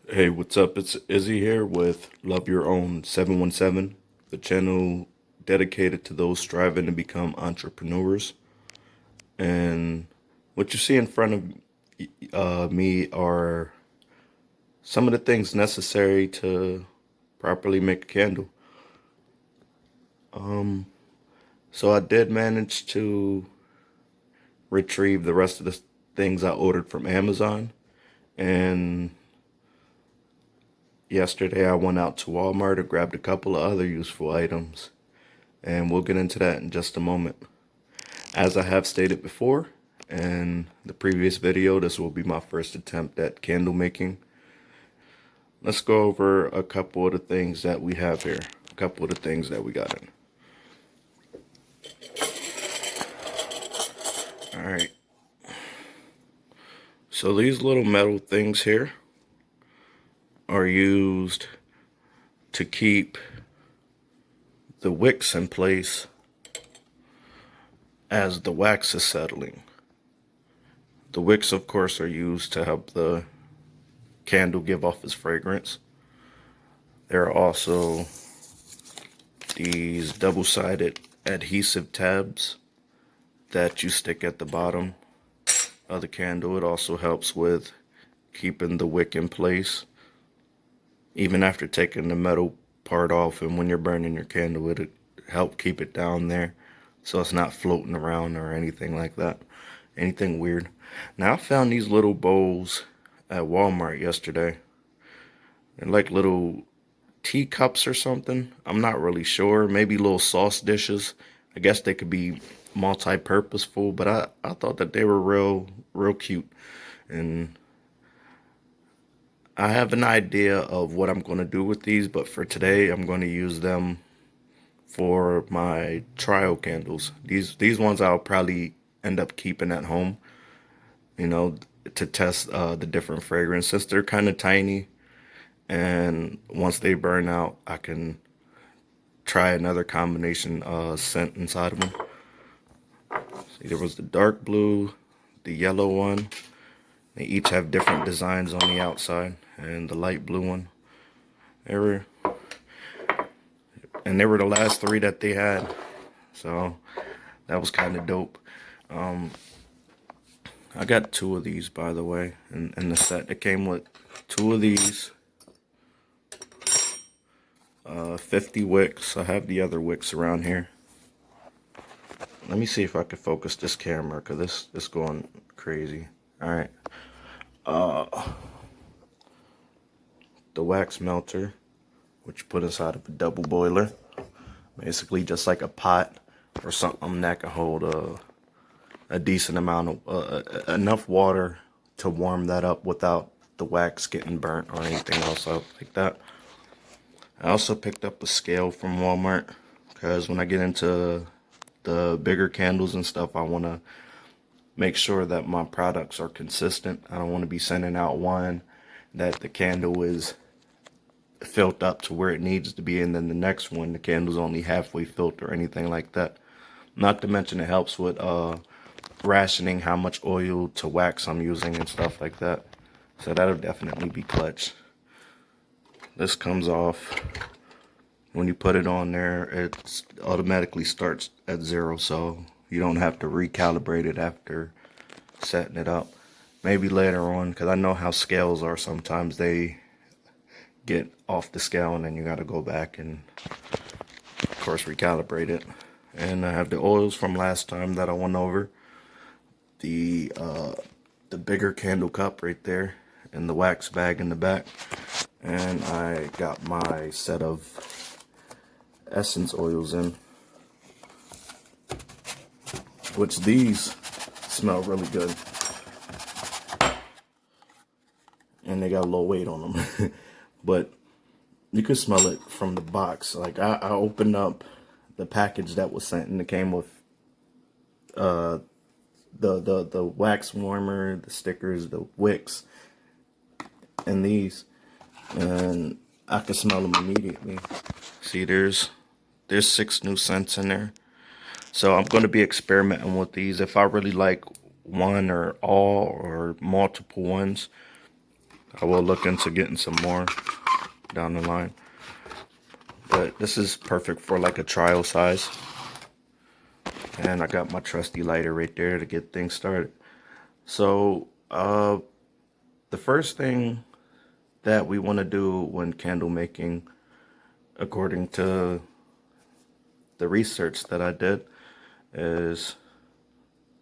Hey, what's up? It's Izzy here with Love Your Own 717, the channel dedicated to those striving to become entrepreneurs. And what you see in front of me are some of the things necessary to properly make a candle. So I did manage to retrieve the rest of the things I ordered from Amazon. And yesterday I went out to Walmart and grabbed a couple of other useful items. And we'll get into that in just a moment. As I have stated before in the previous video, this will be my first attempt at candle making. Let's go over a couple of the things that we have here, a couple of the things that we got in. All right. So these little metal things here are used to keep the wicks in place as the wax is settling. The wicks, of course, are used to help the candle give off its fragrance. There are also these double-sided adhesive tabs that you stick at the bottom of the candle. It also helps with keeping the wick in place even after taking the metal part off, and when you're burning your candle it'll help keep it down there so it's not floating around or anything like that, anything weird. Now I found these little bowls at Walmart yesterday. They're like little teacups or something. I'm not really sure. Maybe little sauce dishes. I guess they could be multi-purposeful, but I thought that they were real cute. And I have an idea of what I'm going to do with these, but for today I'm going to use them for my trial candles. These ones I'll probably end up keeping at home, you know, to test the different fragrances. Since they're kind of tiny, and once they burn out, I can try another combination scent inside of them. See, there was the dark blue, the yellow one. They each have different designs on the outside, and the light blue one. They were the last three that they had, so that was kind of dope. I got two of these, by the way, in the set. It came with two of these, 50 wicks. I have the other wicks around here. Let me see if I can focus this camera, because this going crazy. All right. The wax melter, which you put inside of a double boiler. Basically just like a pot or something that can hold a decent amount of, enough water to warm that up without the wax getting burnt or anything else up like that. I also picked up a scale from Walmart, because when I get into the bigger candles and stuff, I want to make sure that my products are consistent. I don't want to be sending out one that the candle is filled up to where it needs to be, and then the next one the candle's only halfway filled or anything like that. Not to mention it helps with rationing how much oil to wax I'm using and stuff like that. So that'll definitely be clutch. This comes off. When you put it on there, it automatically starts at 0, so you don't have to recalibrate it after setting it up. Maybe later on, because I know how scales are. Sometimes they get off the scale and then you got to go back and, of course, recalibrate it. And I have the oils from last time that I went over. The bigger candle cup right there, and the wax bag in the back. And I got my set of essence oils in, which these smell really good, and they got a low weight on them. But you could smell it from the box. Like I opened up the package that was sent, and it came with the wax warmer, the stickers, the wicks, and these, and I could smell them immediately. See, there's 6 new scents in there. So I'm going to be experimenting with these. If I really like one or all or multiple ones, I will look into getting some more down the line. But this is perfect for like a trial size. And I got my trusty lighter right there to get things started. So, the first thing that we want to do when candle making, according to the research that I did, is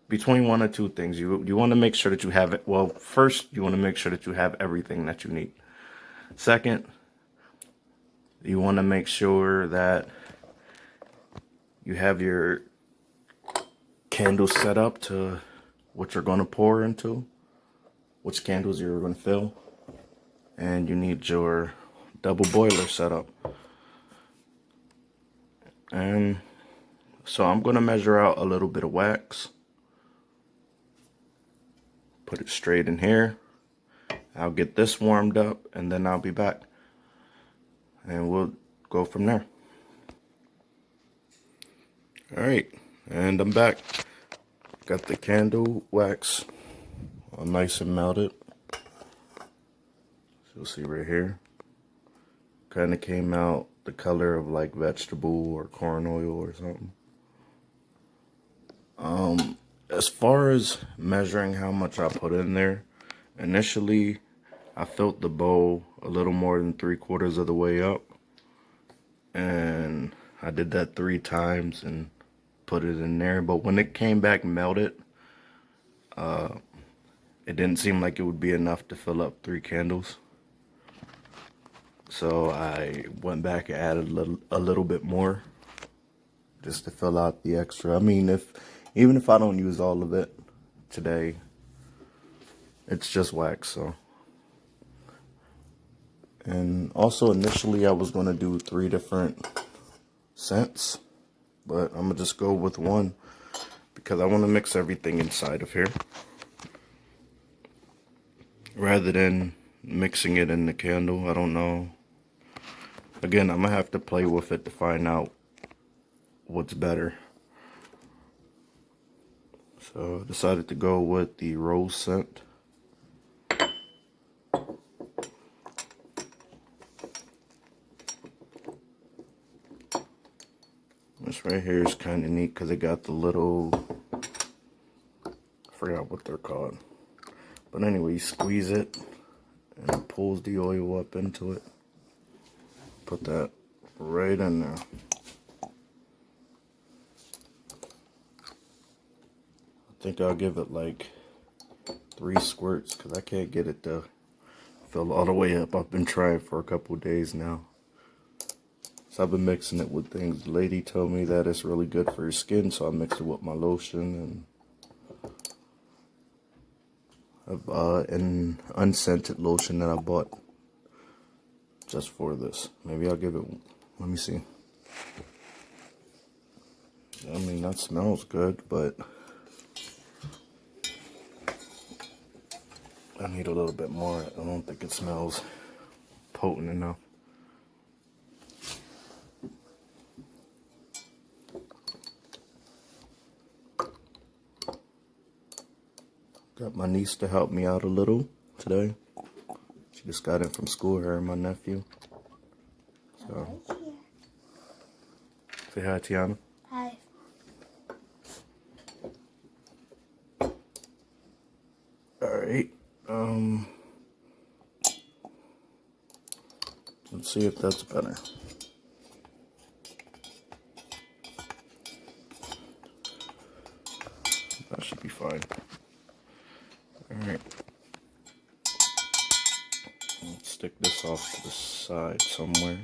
between one or two things. You want to make sure that you have it. Well, first, you want to make sure that you have everything that you need. Second, you want to make sure that you have your candles set up to what you're going to pour into, which candles you're going to fill, and you need your double boiler set up. And so I'm going to measure out a little bit of wax, put it straight in here. I'll get this warmed up and then I'll be back and we'll go from there. All right, and I'm back. Got the candle wax all nice and melted. You'll see right here, kind of came out the color of like vegetable or corn oil or something. As far as measuring how much I put in there, initially I filled the bowl a little more than 3/4 of the way up, and I did that 3 times and put it in there. But when it came back melted, it didn't seem like it would be enough to fill up 3 candles. So I went back and added a little bit more just to fill out the extra. I mean, even if I don't use all of it today, it's just wax. So, and also initially I was going to do 3 different scents, but I'm gonna just go with one because I want to mix everything inside of here rather than mixing it in the candle. I don't know. Again, I'm gonna have to play with it to find out what's better. So I decided to go with the rose scent. This right here is kind of neat because it got the little, I forgot what they're called. But anyway, you squeeze it and it pulls the oil up into it. Put that right in there. I think I'll give it like 3 squirts because I can't get it to fill all the way up. I've been trying for a couple days now. So I've been mixing it with things. The lady told me that it's really good for your skin, so I mixed it with my lotion and an unscented lotion that I bought just for this. Maybe I'll give it, let me see. I mean, that smells good, but I need a little bit more. I don't think it smells potent enough. Got my niece to help me out a little today. She just got in from school, her and my nephew. So, say hi, Tiana. Hi. Alright, let's see if that's better. That should be fine. Alright. Let's stick this off to the side somewhere.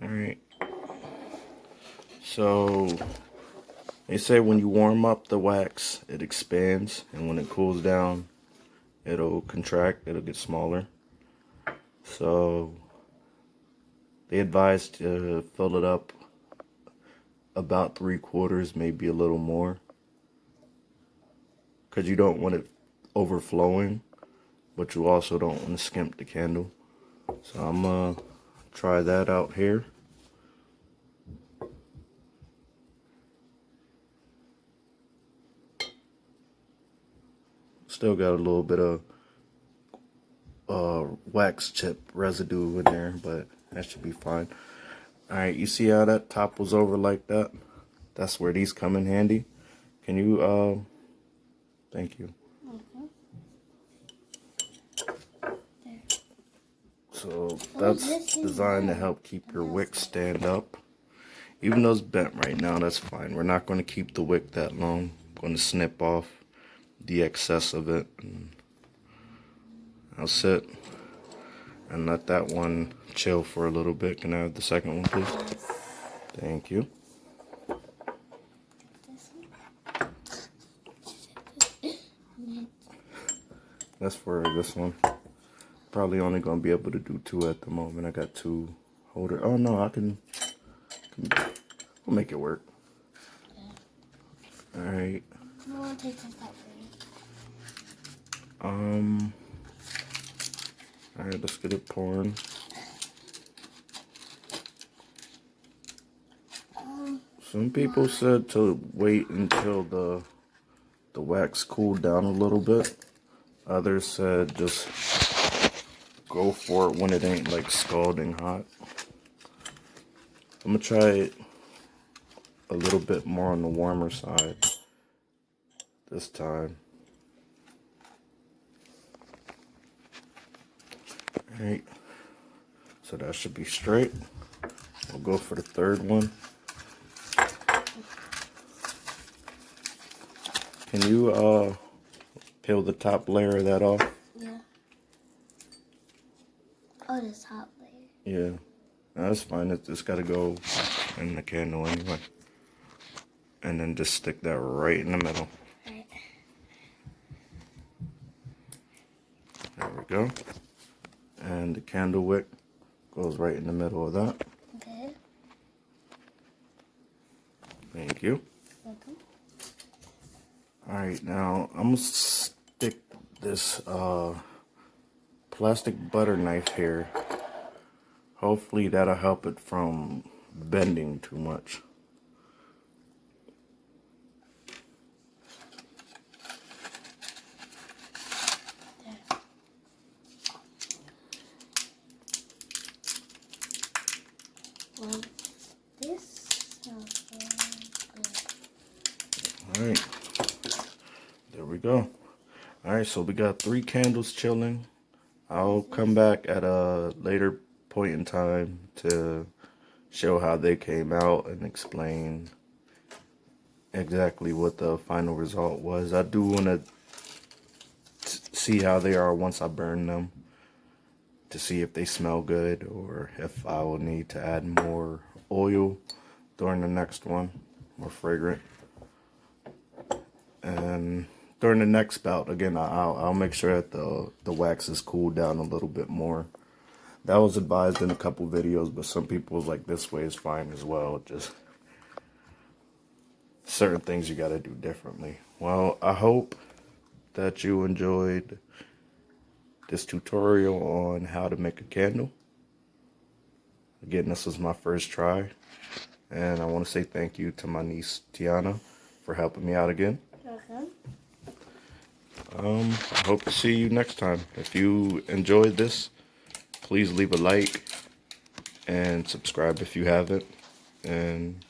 Alright. So, they say when you warm up the wax, it expands, and when it cools down, it'll contract, it'll get smaller. So, they advise to fill it up about 3/4, maybe a little more, because you don't want it overflowing, but you also don't want to skimp the candle. So I'm gonna try that out here. Still got a little bit of wax chip residue in there, but that should be fine. Alright, you see how that top was over like that? That's where these come in handy. Can you, thank you. There. So that's designed to help keep your wick stand up. Even though it's bent right now, that's fine. We're not going to keep the wick that long. I'm going to snip off the excess of it. And I'll sit and let that one chill for a little bit. Can I have the second one, please? Thank you. That's for this one. Probably only going to be able to do 2 at the moment. I got 2 holders. Oh no, I can we'll make it work. Yeah. Alright. I want to take this out for you. Alright, let's get it pouring. Some people said to wait until the wax cooled down a little bit. Others said just go for it when it ain't like scalding hot. I'm gonna try it a little bit more on the warmer side this time. Alright, so that should be straight. We'll go for the third one. Can you peel the top layer of that off? Yeah. Oh, the top layer. Yeah, that's fine. It's got to go in the candle anyway. And then just stick that right in the middle. Right. There we go. And the candle wick goes right in the middle of that. Okay. Thank you. Welcome. Alright, now I'm going to stick this plastic butter knife here. Hopefully that'll help it from bending too much. Well, this sounds good. Alright, there we go. Alright, so we got 3 candles chilling. I'll come back at a later point in time to show how they came out and explain exactly what the final result was. I do want to see how they are once I burn them, to see if they smell good or if I will need to add more oil during the next one, more fragrant. And during the next bout, again, I'll make sure that the wax is cooled down a little bit more. That was advised in a couple videos, but some people was like, this way is fine as well. Just certain things you got to do differently. Well, I hope that you enjoyed this tutorial on how to make a candle. Again, this was my first try, and I want to say thank you to my niece Tiana for helping me out again. Welcome. I hope to see you next time. If you enjoyed this, please leave a like and subscribe if you haven't, and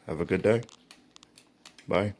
have a good day. Bye.